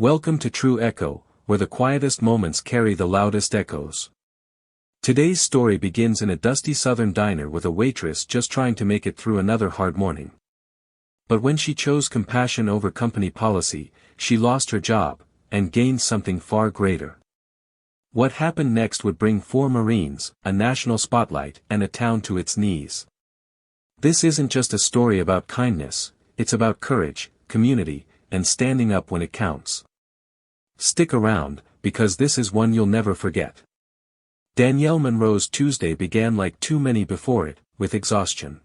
Welcome to True Echo, where the quietest moments carry the loudest echoes. Today's story begins in a dusty southern diner with a waitress just trying to make it through another hard morning. But when she chose compassion over company policy, she lost her job, and gained something far greater. What happened next would bring 4 Marines, a national spotlight, and a town to its knees. This isn't just a story about kindness, it's about courage, community, and standing up when it counts. Stick around, because this is one you'll never forget. Danielle Monroe's Tuesday began like too many before it, with exhaustion.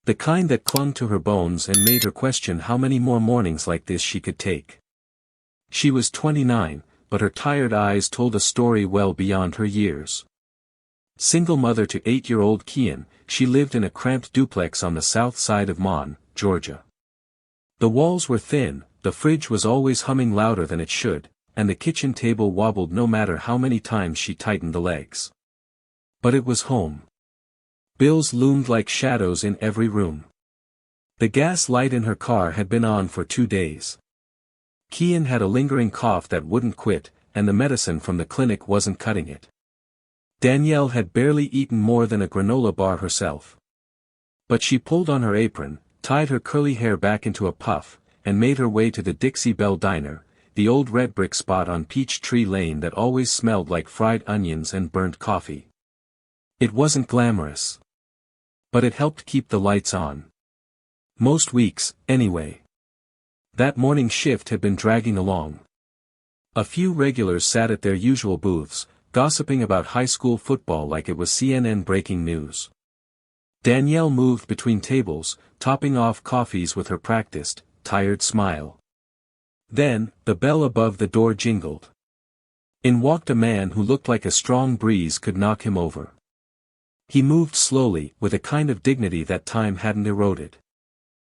The kind that clung to her bones and made her question how many more mornings like this she could take. She was 29, but her tired eyes told a story well beyond her years. Single mother to 8-year-old Kian, she lived in a cramped duplex on the south side of Mon, Georgia. The walls were thin, the fridge was always humming louder than it should, and the kitchen table wobbled no matter how many times she tightened the legs. But it was home. Bills loomed like shadows in every room. The gas light in her car had been on for 2 days. Kian had a lingering cough that wouldn't quit, and the medicine from the clinic wasn't cutting it. Danielle had barely eaten more than a granola bar herself. But she pulled on her apron, tied her curly hair back into a puff, and made her way to the Dixie Belle Diner, the old red brick spot on Peachtree Lane that always smelled like fried onions and burnt coffee. It wasn't glamorous. But it helped keep the lights on. Most weeks, anyway. That morning shift had been dragging along. A few regulars sat at their usual booths, gossiping about high school football like it was CNN breaking news. Danielle moved between tables, topping off coffees with her practiced, tired smile. Then, the bell above the door jingled. In walked a man who looked like a strong breeze could knock him over. He moved slowly, with a kind of dignity that time hadn't eroded.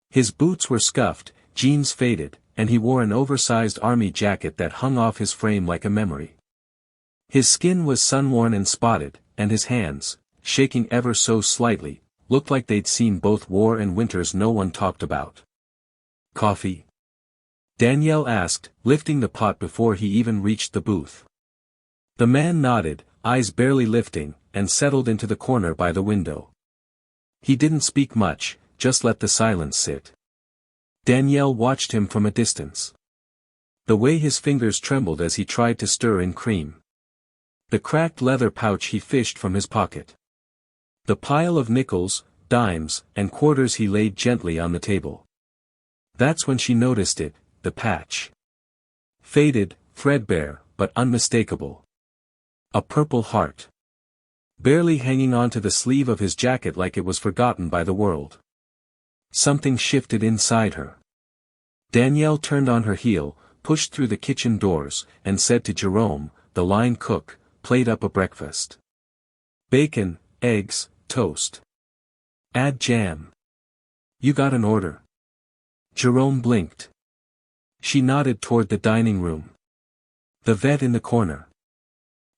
His boots were scuffed, jeans faded, and he wore an oversized army jacket that hung off his frame like a memory. His skin was sun-worn and spotted, and his hands, shaking ever so slightly, looked like they'd seen both war and winters no one talked about. "Coffee?" Danielle asked, lifting the pot before he even reached the booth. The man nodded, eyes barely lifting, and settled into the corner by the window. He didn't speak much, just let the silence sit. Danielle watched him from a distance. The way his fingers trembled as he tried to stir in cream. The cracked leather pouch he fished from his pocket. The pile of nickels, dimes, and quarters he laid gently on the table. That's when she noticed it, the patch. Faded, threadbare, but unmistakable. A purple heart. Barely hanging onto the sleeve of his jacket like it was forgotten by the world. Something shifted inside her. Danielle turned on her heel, pushed through the kitchen doors, and said to Jerome, the line cook, "Plate up a breakfast. Bacon, eggs, toast. Add jam. You got an order?" Jerome blinked. She nodded toward the dining room. "The vet in the corner.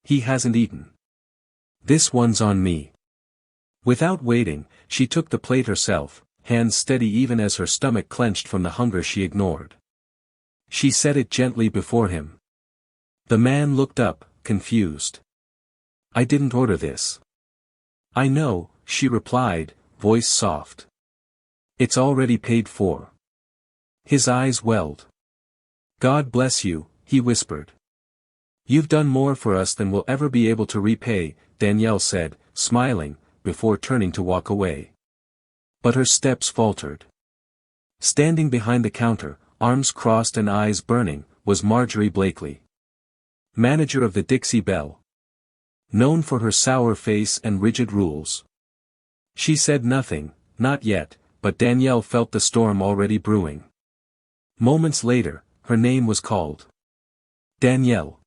He hasn't eaten. This one's on me." Without waiting, she took the plate herself, hands steady even as her stomach clenched from the hunger she ignored. She set it gently before him. The man looked up, confused. "I didn't order this." "I know," she replied, voice soft. "It's already paid for." His eyes welled. "God bless you," he whispered. "You've done more for us than we'll ever be able to repay," Danielle said, smiling, before turning to walk away. But her steps faltered. Standing behind the counter, arms crossed and eyes burning, was Marjorie Blakely, manager of the Dixie Belle. Known for her sour face and rigid rules. She said nothing, not yet, but Danielle felt the storm already brewing. Moments later, her name was called. "Danielle.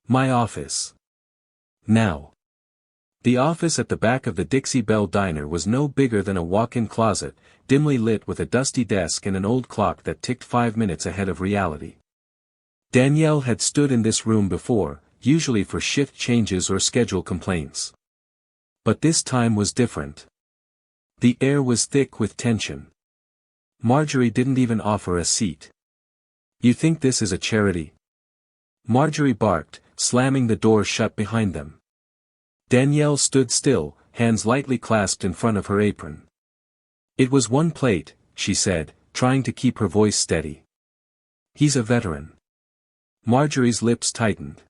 My office. Now." The office at the back of the Dixie Belle Diner was no bigger than a walk-in closet, dimly lit with a dusty desk and an old clock that ticked 5 minutes ahead of reality. Danielle had stood in this room before, usually for shift changes or schedule complaints. But this time was different. The air was thick with tension. Marjorie didn't even offer a seat. You think this is a charity? Marjorie barked, slamming the door shut behind them. Danielle stood still, hands lightly clasped in front of her apron. It was one plate, she said, trying to keep her voice steady. He's a veteran. Marjorie's lips tightened.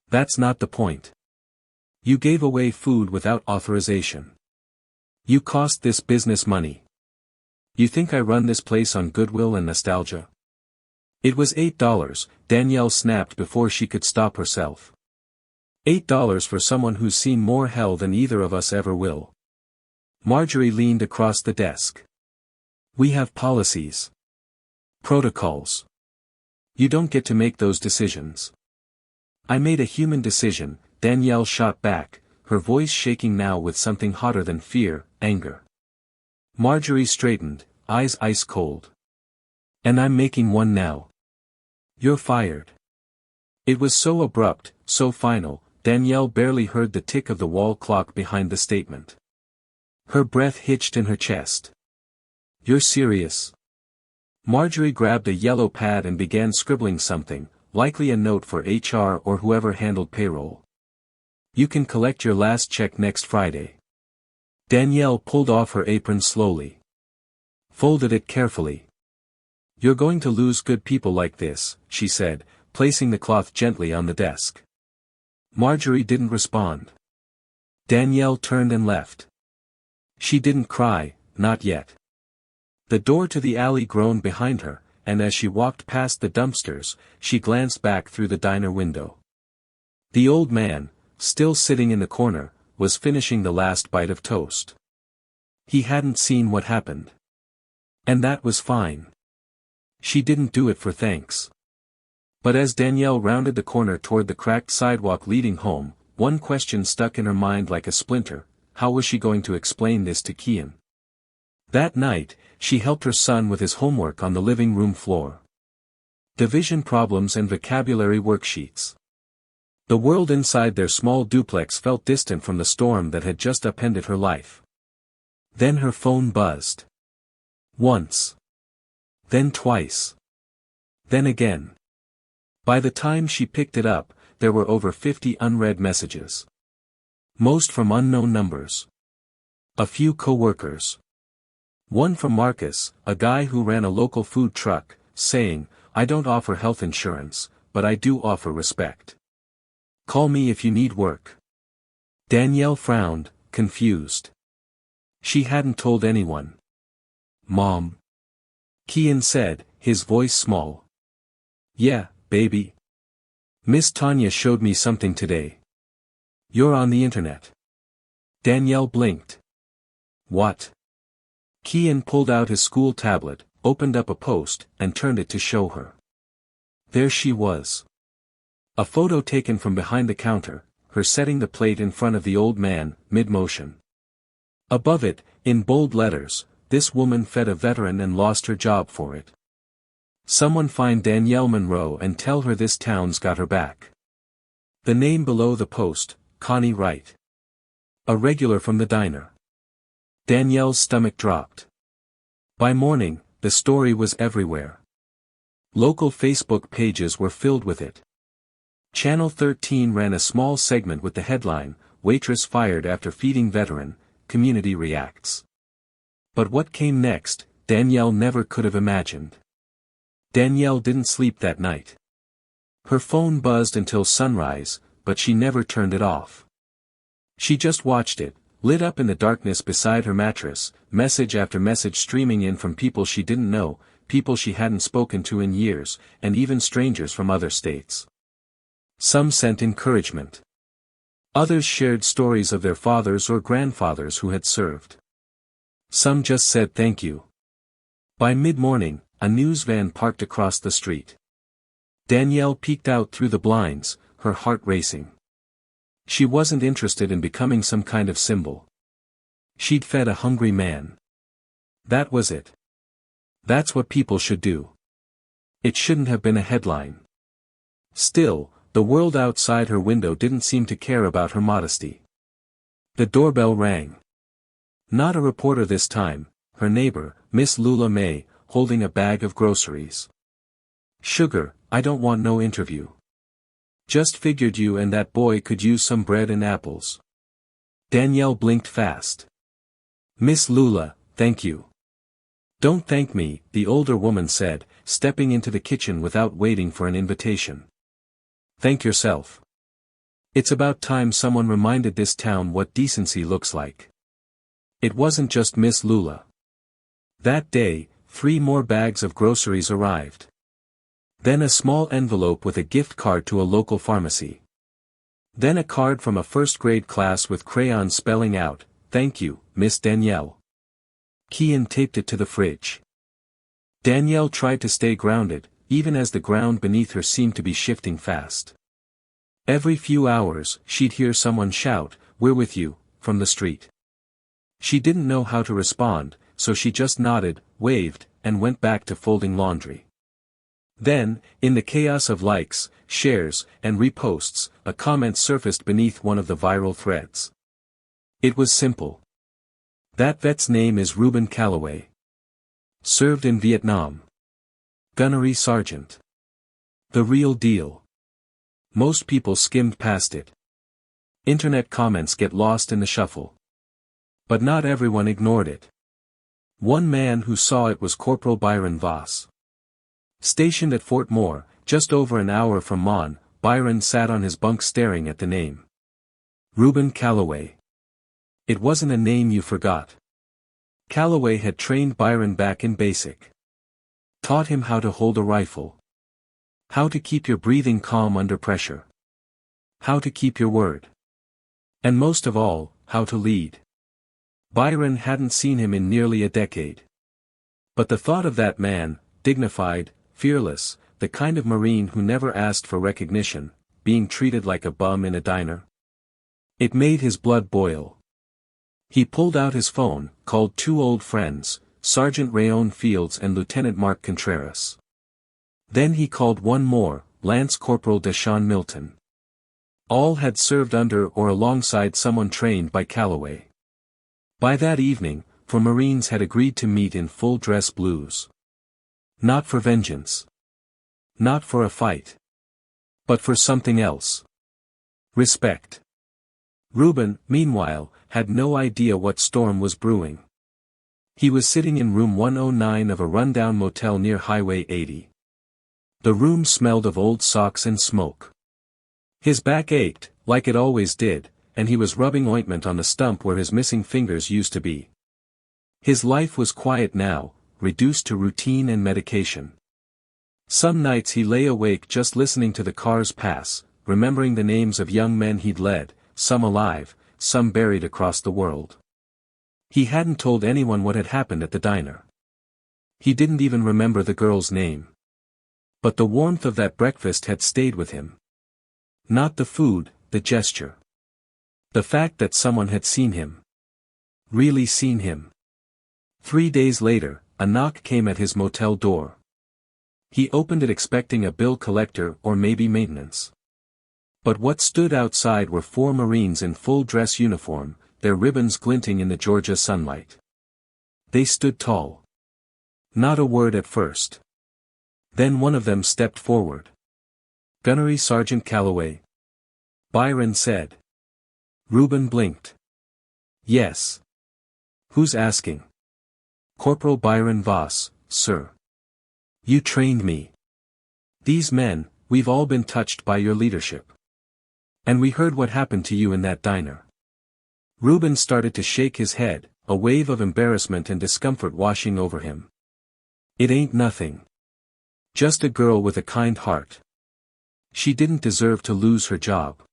That's not the point. You gave away food without authorization. You cost this business money. You think I run this place on goodwill and nostalgia? It was $8, Danielle snapped before she could stop herself. $8 for someone who's seen more hell than either of us ever will. Marjorie leaned across the desk. We have policies. Protocols. You don't get to make those decisions. I made a human decision, Danielle shot back, her voice shaking now with something hotter than fear, anger. Marjorie straightened, eyes ice cold. And I'm making one now. You're fired. It was so abrupt, so final, Danielle barely heard the tick of the wall clock behind the statement. Her breath hitched in her chest. You're serious? Marjorie grabbed a yellow pad and began scribbling something, likely a note for HR or whoever handled payroll. You can collect your last check next Friday. Danielle pulled off her apron slowly. Folded it carefully. You're going to lose good people like this, she said, placing the cloth gently on the desk. Marjorie didn't respond. Danielle turned and left. She didn't cry, not yet. The door to the alley groaned behind her, and as she walked past the dumpsters, she glanced back through the diner window. The old man, still sitting in the corner, was finishing the last bite of toast. He hadn't seen what happened. And that was fine. She didn't do it for thanks. But as Danielle rounded the corner toward the cracked sidewalk leading home, one question stuck in her mind like a splinter: how was she going to explain this to Kian? That night, she helped her son with his homework on the living room floor. Division problems and vocabulary worksheets. The world inside their small duplex felt distant from the storm that had just upended her life. Then her phone buzzed. Once. Then twice. Then again. By the time she picked it up, there were over 50 unread messages. Most from unknown numbers. A few co-workers. One from Marcus, a guy who ran a local food truck, saying, I don't offer health insurance, but I do offer respect. Call me if you need work. Danielle frowned, confused. She hadn't told anyone. Mom. Kian said, his voice small. Yeah, baby. Miss Tanya showed me something today. You're on the internet. Danielle blinked. What? Kian pulled out his school tablet, opened up a post, and turned it to show her. There she was. A photo taken from behind the counter, her setting the plate in front of the old man, mid-motion. Above it, in bold letters, this woman fed a veteran and lost her job for it. Someone find Danielle Monroe and tell her this town's got her back. The name below the post, Connie Wright. A regular from the diner. Danielle's stomach dropped. By morning, the story was everywhere. Local Facebook pages were filled with it. Channel 13 ran a small segment with the headline, Waitress fired after feeding veteran, community reacts. But what came next, Danielle never could have imagined. Danielle didn't sleep that night. Her phone buzzed until sunrise, but she never turned it off. She just watched it, lit up in the darkness beside her mattress, message after message streaming in from people she didn't know, people she hadn't spoken to in years, and even strangers from other states. Some sent encouragement. Others shared stories of their fathers or grandfathers who had served. Some just said thank you. By mid-morning, a news van parked across the street. Danielle peeked out through the blinds, her heart racing. She wasn't interested in becoming some kind of symbol. She'd fed a hungry man. That was it. That's what people should do. It shouldn't have been a headline. Still, the world outside her window didn't seem to care about her modesty. The doorbell rang. Not a reporter this time, her neighbor, Miss Lula May, holding a bag of groceries. Sugar, I don't want no interview. Just figured you and that boy could use some bread and apples. Danielle blinked fast. Miss Lula, thank you. Don't thank me, the older woman said, stepping into the kitchen without waiting for an invitation. Thank yourself. It's about time someone reminded this town what decency looks like. It wasn't just Miss Lula. That day, 3 more bags of groceries arrived. Then a small envelope with a gift card to a local pharmacy. Then a card from a first-grade class with crayons spelling out, "Thank you, Miss Danielle." Kian taped it to the fridge. Danielle tried to stay grounded, even as the ground beneath her seemed to be shifting fast. Every few hours, she'd hear someone shout, "We're with you," from the street. She didn't know how to respond, so she just nodded, waved, and went back to folding laundry. Then, in the chaos of likes, shares, and reposts, a comment surfaced beneath one of the viral threads. It was simple. That vet's name is Reuben Calloway. Served in Vietnam. Gunnery sergeant. The real deal. Most people skimmed past it. Internet comments get lost in the shuffle. But not everyone ignored it. One man who saw it was Corporal Byron Voss. Stationed at Fort Moore, just over an hour from Mon, Byron sat on his bunk staring at the name. Reuben Calloway. It wasn't a name you forgot. Calloway had trained Byron back in basic. Taught him how to hold a rifle. How to keep your breathing calm under pressure. How to keep your word. And most of all, how to lead. Byron hadn't seen him in nearly a decade. But the thought of that man, dignified, fearless, the kind of Marine who never asked for recognition, being treated like a bum in a diner. It made his blood boil. He pulled out his phone, called 2 old friends, Sergeant Rayon Fields and Lieutenant Mark Contreras. Then he called one more, Lance Corporal Deshaun Milton. All had served under or alongside someone trained by Calloway. By that evening, 4 Marines had agreed to meet in full dress blues. Not for vengeance. Not for a fight. But for something else. Respect. Reuben, meanwhile, had no idea what storm was brewing. He was sitting in room 109 of a rundown motel near Highway 80. The room smelled of old socks and smoke. His back ached, like it always did, and he was rubbing ointment on the stump where his missing fingers used to be. His life was quiet now, reduced to routine and medication. Some nights he lay awake just listening to the cars pass, remembering the names of young men he'd led, some alive, some buried across the world. He hadn't told anyone what had happened at the diner. He didn't even remember the girl's name. But the warmth of that breakfast had stayed with him. Not the food, the gesture. The fact that someone had seen him. Really seen him. 3 days later, a knock came at his motel door. He opened it expecting a bill collector or maybe maintenance. But what stood outside were 4 Marines in full dress uniform, their ribbons glinting in the Georgia sunlight. They stood tall. Not a word at first. Then one of them stepped forward. "Gunnery Sergeant Calloway?" Byron said. Reuben blinked. "Yes." "Who's asking?" "Corporal Byron Voss, sir. You trained me. These men, we've all been touched by your leadership. And we heard what happened to you in that diner." Reuben started to shake his head, a wave of embarrassment and discomfort washing over him. "It ain't nothing. Just a girl with a kind heart. She didn't deserve to lose her job."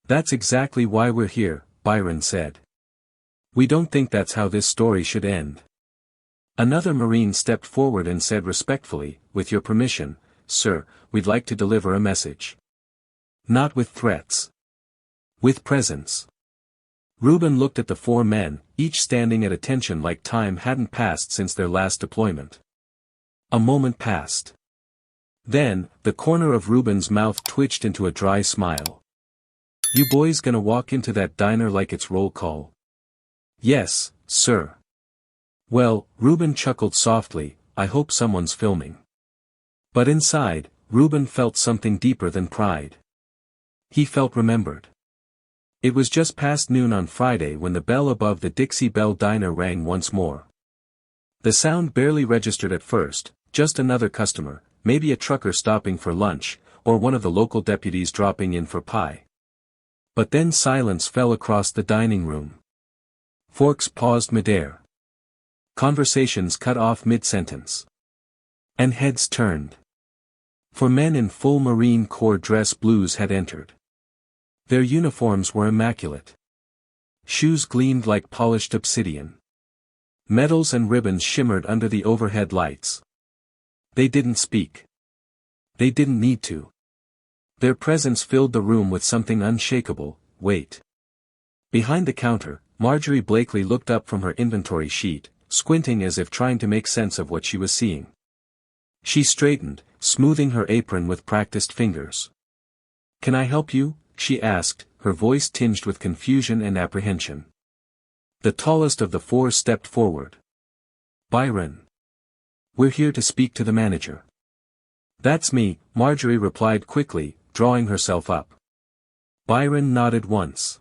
"That's exactly why we're here," Byron said. "We don't think that's how this story should end." Another Marine stepped forward and said respectfully, "With your permission, sir, we'd like to deliver a message. Not with threats. With presence." Reuben looked at the 4 men, each standing at attention like time hadn't passed since their last deployment. A moment passed. Then, the corner of Reuben's mouth twitched into a dry smile. "You boys gonna walk into that diner like it's roll call?" "Yes, sir." "Well," Reuben chuckled softly, "I hope someone's filming." But inside, Reuben felt something deeper than pride. He felt remembered. It was just past noon on Friday when the bell above the Dixie Belle Diner rang once more. The sound barely registered at first, just another customer, maybe a trucker stopping for lunch, or one of the local deputies dropping in for pie. But then silence fell across the dining room. Forks paused midair. Conversations cut off mid-sentence. And heads turned. For men in full Marine Corps dress blues had entered. Their uniforms were immaculate. Shoes gleamed like polished obsidian. Medals and ribbons shimmered under the overhead lights. They didn't speak. They didn't need to. Their presence filled the room with something unshakable: weight. Behind the counter, Marjorie Blakely looked up from her inventory sheet, squinting as if trying to make sense of what she was seeing. She straightened, smoothing her apron with practiced fingers. "Can I help you?" she asked, her voice tinged with confusion and apprehension. The tallest of the four stepped forward. "Byron. We're here to speak to the manager." "That's me," Marjorie replied quickly, drawing herself up. Byron nodded once.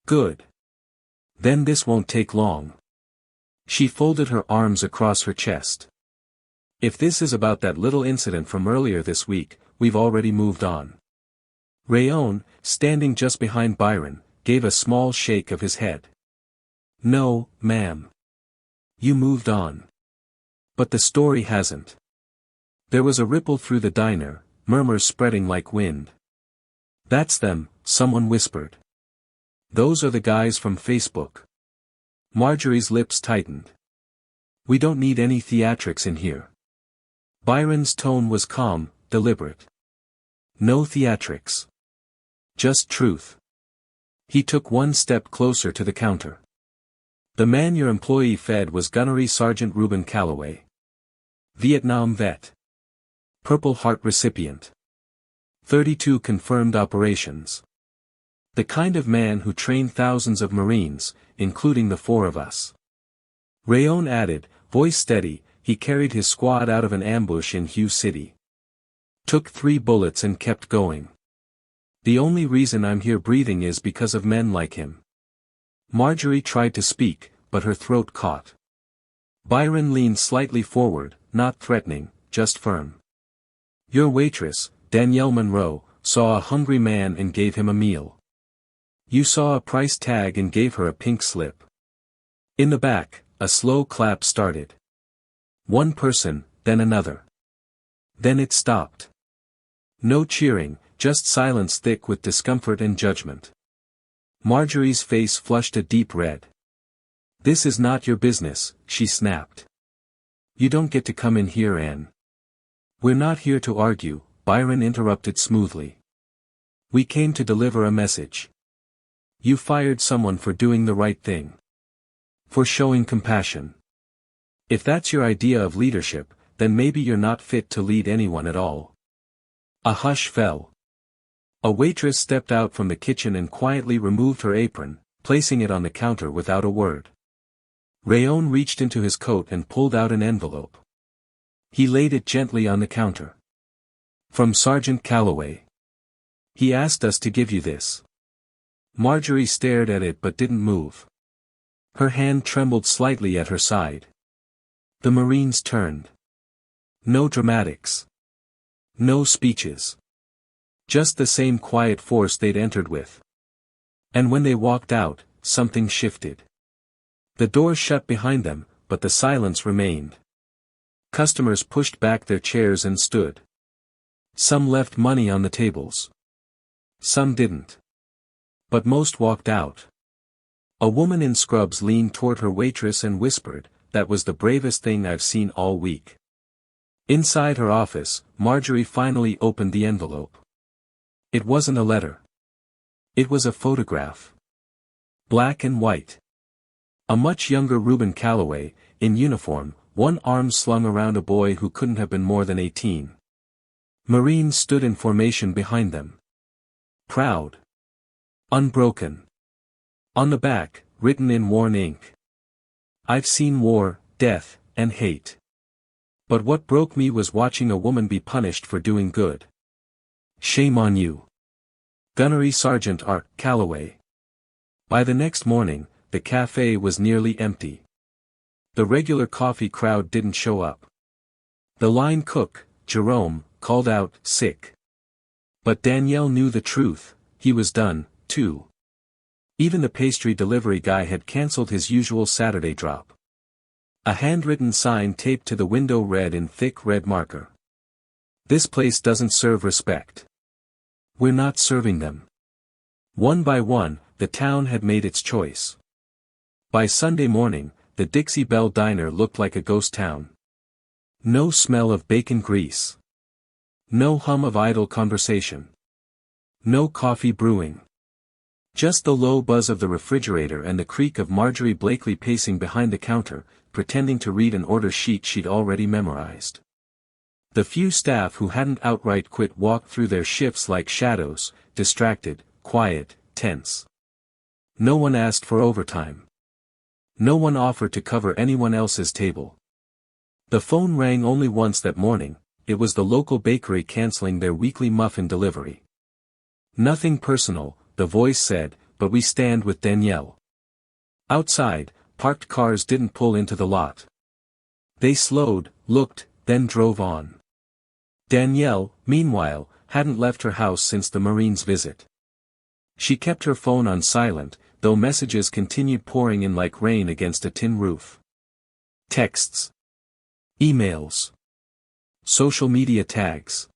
"Good. Then this won't take long." She folded her arms across her chest. "If this is about that little incident from earlier this week, we've already moved on." Rayon, standing just behind Byron, gave a small shake of his head. "No, ma'am. You moved on. But the story hasn't." There was a ripple through the diner, murmurs spreading like wind. "That's them," someone whispered. "Those are the guys from Facebook." Marjorie's lips tightened. "We don't need any theatrics in here." Byron's tone was calm, deliberate. "No theatrics. Just truth." He took one step closer to the counter. "The man your employee fed was Gunnery Sergeant Reuben Calloway. Vietnam vet. Purple Heart recipient. 32 confirmed operations. The kind of man who trained thousands of Marines, including the four of us." Rayon added, voice steady, "He carried his squad out of an ambush in Hugh City. Took 3 bullets and kept going. The only reason I'm here breathing is because of men like him." Marjorie tried to speak, but her throat caught. Byron leaned slightly forward, not threatening, just firm. "Your waitress, Danielle Monroe, saw a hungry man and gave him a meal. You saw a price tag and gave her a pink slip." In the back, a slow clap started. One person, then another. Then it stopped. No cheering, just silence thick with discomfort and judgment. Marjorie's face flushed a deep red. "This is not your business," she snapped. "You don't get to come in here and—" "We're not here to argue," Byron interrupted smoothly. "We came to deliver a message. You fired someone for doing the right thing. For showing compassion. If that's your idea of leadership, then maybe you're not fit to lead anyone at all." A hush fell. A waitress stepped out from the kitchen and quietly removed her apron, placing it on the counter without a word. Rayon reached into his coat and pulled out an envelope. He laid it gently on the counter. "From Sergeant Calloway. He asked us to give you this." Marjorie stared at it but didn't move. Her hand trembled slightly at her side. The Marines turned. No dramatics. No speeches. Just the same quiet force they'd entered with. And when they walked out, something shifted. The door shut behind them, but the silence remained. Customers pushed back their chairs and stood. Some left money on the tables. Some didn't. But most walked out. A woman in scrubs leaned toward her waitress and whispered, "That was the bravest thing I've seen all week." Inside her office, Marjorie finally opened the envelope. It wasn't a letter. It was a photograph. Black and white. A much younger Reuben Calloway, in uniform, one arm slung around a boy who couldn't have been more than 18. Marines stood in formation behind them. Proud. Unbroken. On the back, written in worn ink. "I've seen war, death, and hate. But what broke me was watching a woman be punished for doing good. Shame on you. Gunnery Sergeant Art Calloway. By the next morning, the cafe was nearly empty. The regular coffee crowd didn't show up. The line cook, Jerome, called out, sick. But Danielle knew the truth, he was done, too. Even the pastry delivery guy had cancelled his usual Saturday drop. A handwritten sign taped to the window read in thick red marker. This place doesn't serve respect. We're not serving them. One by one, the town had made its choice. By Sunday morning, the Dixie Belle Diner looked like a ghost town. No smell of bacon grease. No hum of idle conversation. No coffee brewing. Just the low buzz of the refrigerator and the creak of Marjorie Blakely pacing behind the counter, pretending to read an order sheet she'd already memorized. The few staff who hadn't outright quit walked through their shifts like shadows, distracted, quiet, tense. No one asked for overtime. No one offered to cover anyone else's table. The phone rang only once that morning. It was the local bakery canceling their weekly muffin delivery. Nothing personal, the voice said, but we stand with Danielle. Outside, parked cars didn't pull into the lot. They slowed, looked, then drove on. Danielle, meanwhile, hadn't left her house since the Marine's visit. She kept her phone on silent, though messages continued pouring in like rain against a tin roof. Texts. Emails. Social media tags.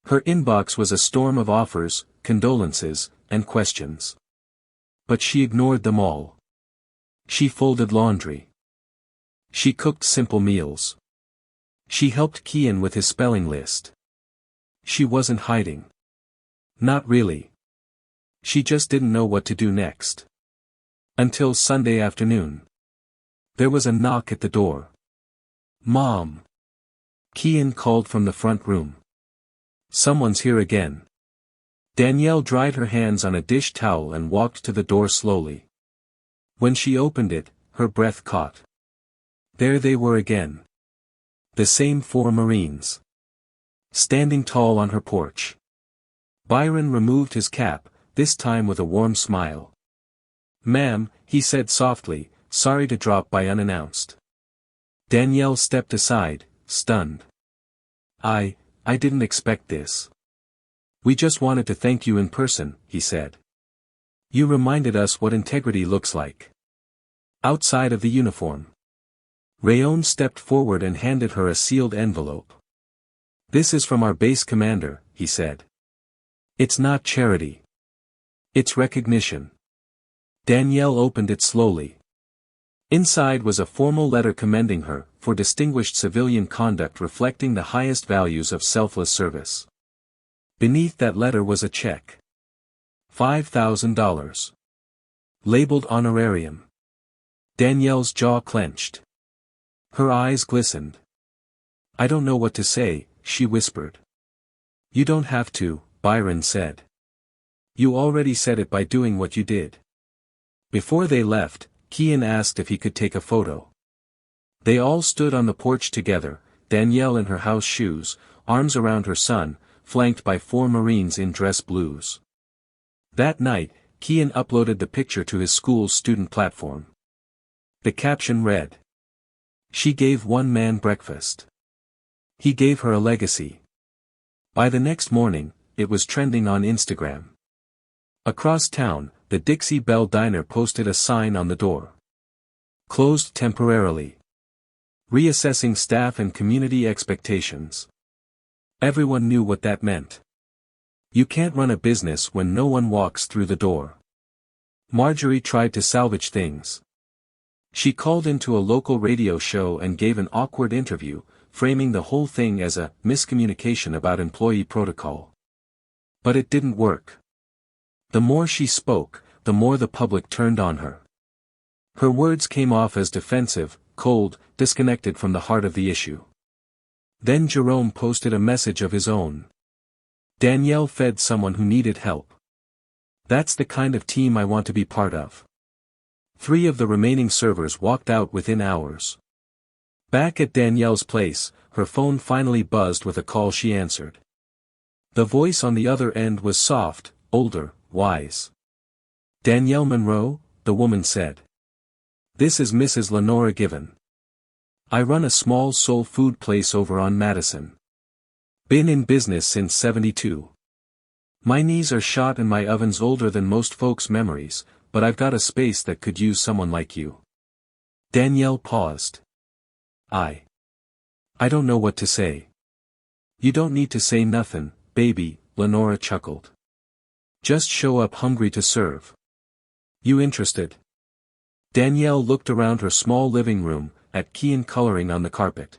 Her inbox was a storm of offers, condolences, and questions. But she ignored them all. She folded laundry. She cooked simple meals. She helped Kian with his spelling list. She wasn't hiding. Not really. She just didn't know what to do next. Until Sunday afternoon. There was a knock at the door. Mom. Kian called from the front room. Someone's here again. Danielle dried her hands on a dish towel and walked to the door slowly. When she opened it, her breath caught. There they were again. The same 4 Marines. Standing tall on her porch. Byron removed his cap, this time with a warm smile. Ma'am, he said softly, sorry to drop by unannounced. Danielle stepped aside, stunned. I didn't expect this. We just wanted to thank you in person, he said. You reminded us what integrity looks like. Outside of the uniform. Rayon stepped forward and handed her a sealed envelope. This is from our base commander, he said. It's not charity. It's recognition. Danielle opened it slowly. Inside was a formal letter commending her for distinguished civilian conduct reflecting the highest values of selfless service. Beneath that letter was a check. $5,000. Labeled honorarium. Danielle's jaw clenched. Her eyes glistened. I don't know what to say, she whispered. You don't have to, Byron said. You already said it by doing what you did. Before they left, Kian asked if he could take a photo. They all stood on the porch together, Danielle in her house shoes, arms around her son, flanked by 4 Marines in dress blues. That night, Kian uploaded the picture to his school's student platform. The caption read, She gave one man breakfast. He gave her a legacy. By the next morning, it was trending on Instagram. Across town, the Dixie Belle Diner posted a sign on the door. Closed temporarily. Reassessing staff and community expectations. Everyone knew what that meant. You can't run a business when no one walks through the door. Marjorie tried to salvage things. She called into a local radio show and gave an awkward interview, framing the whole thing as a miscommunication about employee protocol. But it didn't work. The more she spoke, the more the public turned on her. Her words came off as defensive, cold, disconnected from the heart of the issue. Then Jerome posted a message of his own. Danielle fed someone who needed help. That's the kind of team I want to be part of. 3 of the remaining servers walked out within hours. Back at Danielle's place, her phone finally buzzed with a call she answered. The voice on the other end was soft, older, wise. "Danielle Monroe?" the woman said. "This is Mrs. Lenora Given. I run a small soul food place over on Madison. Been in business since '72. My knees are shot and my oven's older than most folks' memories, but I've got a space that could use someone like you." Danielle paused. I don't know what to say." "You don't need to say nothin', baby," Lenora chuckled. "Just show up hungry to serve. You interested?" Danielle looked around her small living room, at key and coloring on the carpet.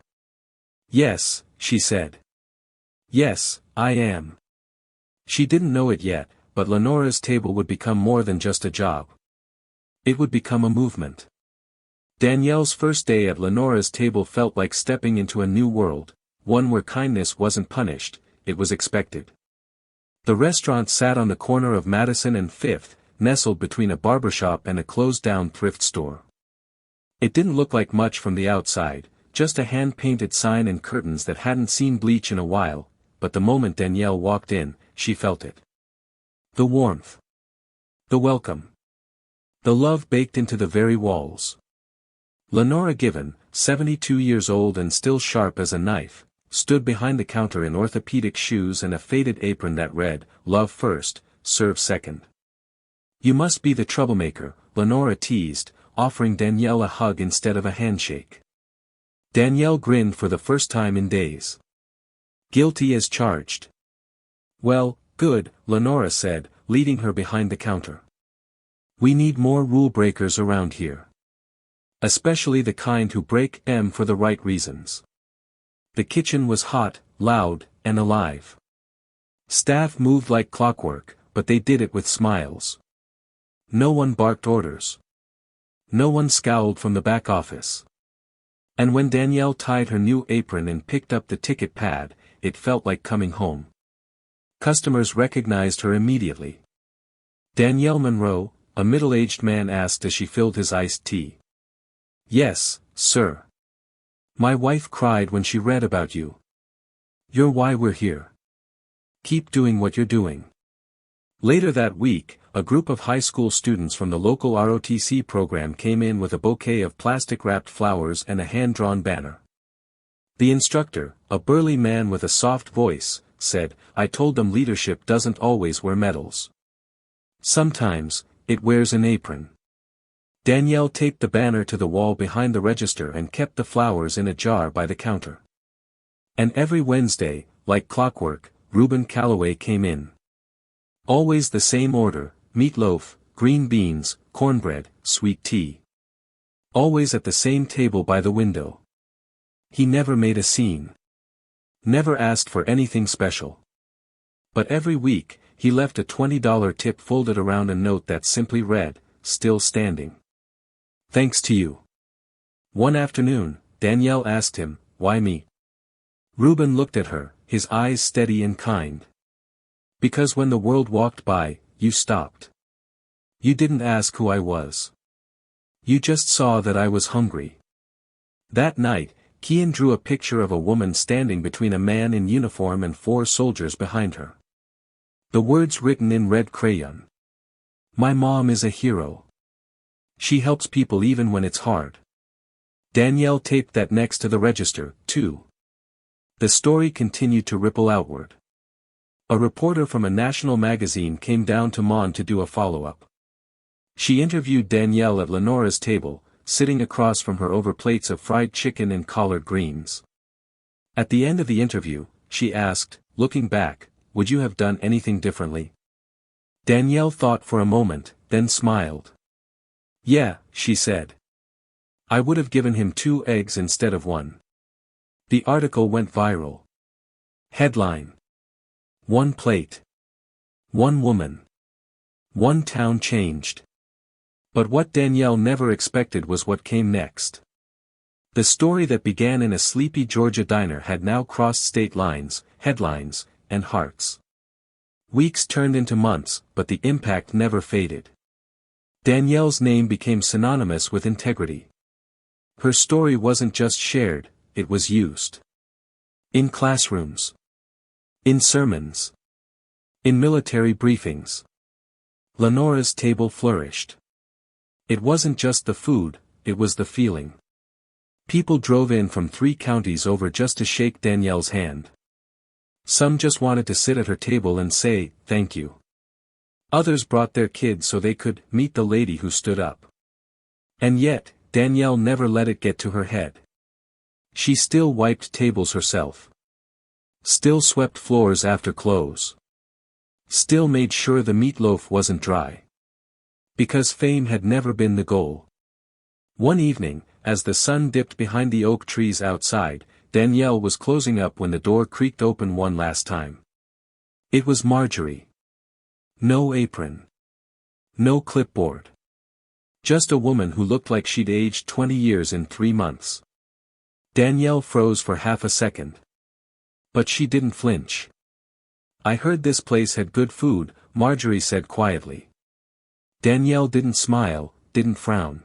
"Yes," she said. "Yes, I am." She didn't know it yet, but Lenora's table would become more than just a job. It would become a movement. Danielle's first day at Lenora's table felt like stepping into a new world, one where kindness wasn't punished, it was expected. The restaurant sat on the corner of Madison and Fifth, nestled between a barbershop and a closed-down thrift store. It didn't look like much from the outside, just a hand-painted sign and curtains that hadn't seen bleach in a while, but the moment Danielle walked in, she felt it. The warmth. The welcome. The love baked into the very walls. Lenora Given, 72 years old and still sharp as a knife, stood behind the counter in orthopedic shoes and a faded apron that read, "Love first, serve second." "You must be the troublemaker," Lenora teased, offering Danielle a hug instead of a handshake. Danielle grinned for the first time in days. "Guilty as charged." "Well, good," Lenora said, leading her behind the counter. "We need more rule breakers around here. Especially the kind who break them for the right reasons." The kitchen was hot, loud, and alive. Staff moved like clockwork, but they did it with smiles. No one barked orders. No one scowled from the back office. And when Danielle tied her new apron and picked up the ticket pad, it felt like coming home. Customers recognized her immediately. "Danielle Monroe?" a middle-aged man asked as she filled his iced tea. "Yes, sir. My wife cried when she read about you. You're why we're here. Keep doing what you're doing." Later that week, a group of high school students from the local ROTC program came in with a bouquet of plastic-wrapped flowers and a hand-drawn banner. The instructor, a burly man with a soft voice, said, "I told them leadership doesn't always wear medals. Sometimes, it wears an apron." Danielle taped the banner to the wall behind the register and kept the flowers in a jar by the counter. And every Wednesday, like clockwork, Reuben Calloway came in. Always the same order: meatloaf, green beans, cornbread, sweet tea. Always at the same table by the window. He never made a scene. Never asked for anything special. But every week, he left a $20 tip folded around a note that simply read, "Still standing. Thanks to you." One afternoon, Danielle asked him, "Why me?" Reuben looked at her, his eyes steady and kind. "Because when the world walked by, you stopped. You didn't ask who I was. You just saw that I was hungry." That night, Kian drew a picture of a woman standing between a man in uniform and 4 soldiers behind her. The words written in red crayon. "My mom is a hero. She helps people even when it's hard." Danielle taped that next to the register, too. The story continued to ripple outward. A reporter from a national magazine came down to Mon to do a follow-up. She interviewed Danielle at Lenora's table, sitting across from her over plates of fried chicken and collard greens. At the end of the interview, she asked, looking back, "Would you have done anything differently?" Danielle thought for a moment, then smiled. "Yeah," she said. "I would have given him 2 eggs instead of 1. The article went viral. Headline: "One plate. One woman. One town changed." But what Danielle never expected was what came next. The story that began in a sleepy Georgia diner had now crossed state lines, headlines, and hearts. Weeks turned into months, but the impact never faded. Danielle's name became synonymous with integrity. Her story wasn't just shared, it was used. In classrooms. In sermons. In military briefings. Lenora's table flourished. It wasn't just the food, it was the feeling. People drove in from 3 counties over just to shake Danielle's hand. Some just wanted to sit at her table and say, "Thank you." Others brought their kids so they could meet the lady who stood up. And yet, Danielle never let it get to her head. She still wiped tables herself. Still swept floors after close. Still made sure the meatloaf wasn't dry. Because fame had never been the goal. One evening, as the sun dipped behind the oak trees outside, Danielle was closing up when the door creaked open one last time. It was Marjorie. No apron. No clipboard. Just a woman who looked like she'd aged 20 years in 3 months. Danielle froze for half a second. But she didn't flinch. "I heard this place had good food," Marjorie said quietly. Danielle didn't smile, didn't frown.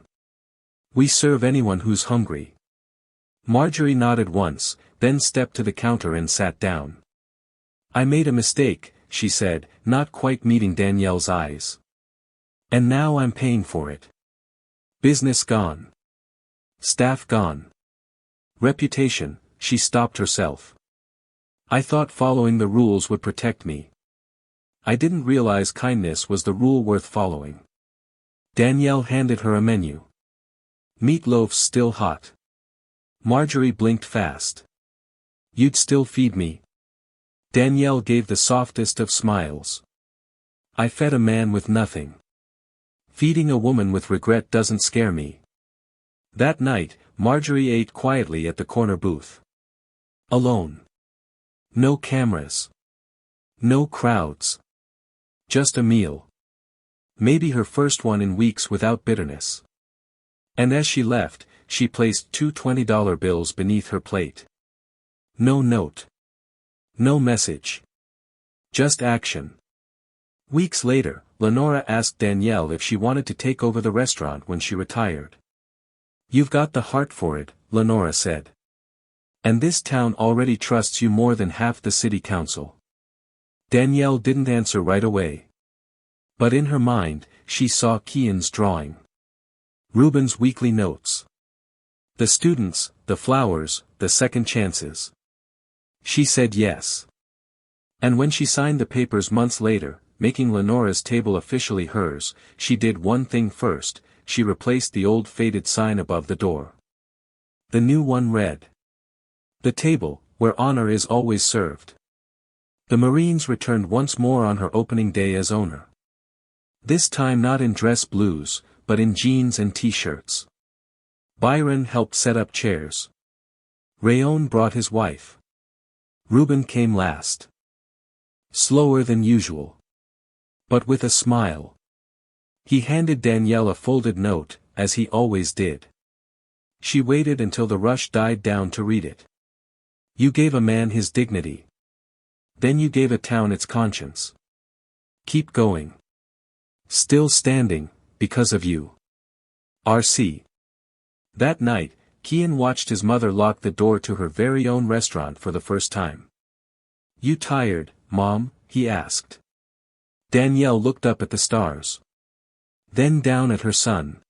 "We serve anyone who's hungry." Marjorie nodded once, then stepped to the counter and sat down. "I made a mistake," she said, not quite meeting Danielle's eyes. "And now I'm paying for it. Business gone. Staff gone. Reputation," she stopped herself. "I thought following the rules would protect me. I didn't realize kindness was the rule worth following." Danielle handed her a menu. "Meatloaf's still hot." Marjorie blinked fast. "You'd still feed me?" Danielle gave the softest of smiles. "I fed a man with nothing. Feeding a woman with regret doesn't scare me." That night, Marjorie ate quietly at the corner booth. Alone. No cameras. No crowds. Just a meal. Maybe her first one in weeks without bitterness. And as she left, she placed 2 $20 bills beneath her plate. No note. No message. Just action. Weeks later, Lenora asked Danielle if she wanted to take over the restaurant when she retired. "You've got the heart for it," Lenora said. "And this town already trusts you more than half the city council." Danielle didn't answer right away. But in her mind, she saw Kian's drawing. Ruben's weekly notes. The students, the flowers, the second chances. She said yes. And when she signed the papers months later, making Lenora's table officially hers, she did one thing first: she replaced the old faded sign above the door. The new one read, "The table, where honor is always served." The Marines returned once more on her opening day as owner. This time not in dress blues, but in jeans and t-shirts. Byron helped set up chairs. Rayon brought his wife. Ruben came last. Slower than usual. But with a smile. He handed Danielle a folded note, as he always did. She waited until the rush died down to read it. "You gave a man his dignity. Then you gave a town its conscience. Keep going. Still standing, because of you. R.C." That night, Kian watched his mother lock the door to her very own restaurant for the first time. "You tired, Mom?" he asked. Danielle looked up at the stars. Then down at her son.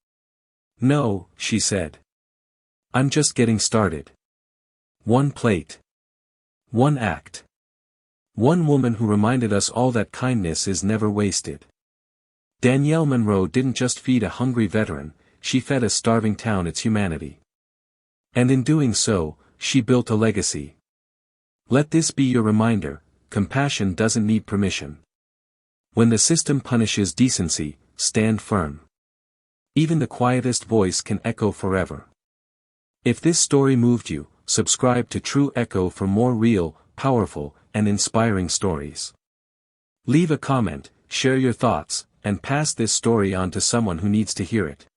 "No," she said. "I'm just getting started. One plate. One act. One woman who reminded us all that kindness is never wasted." Danielle Monroe didn't just feed a hungry veteran, she fed a starving town its humanity. And in doing so, she built a legacy. Let this be your reminder: compassion doesn't need permission. When the system punishes decency, stand firm. Even the quietest voice can echo forever. If this story moved you, subscribe to True Echo for more real, powerful, and inspiring stories. Leave a comment, share your thoughts, and pass this story on to someone who needs to hear it.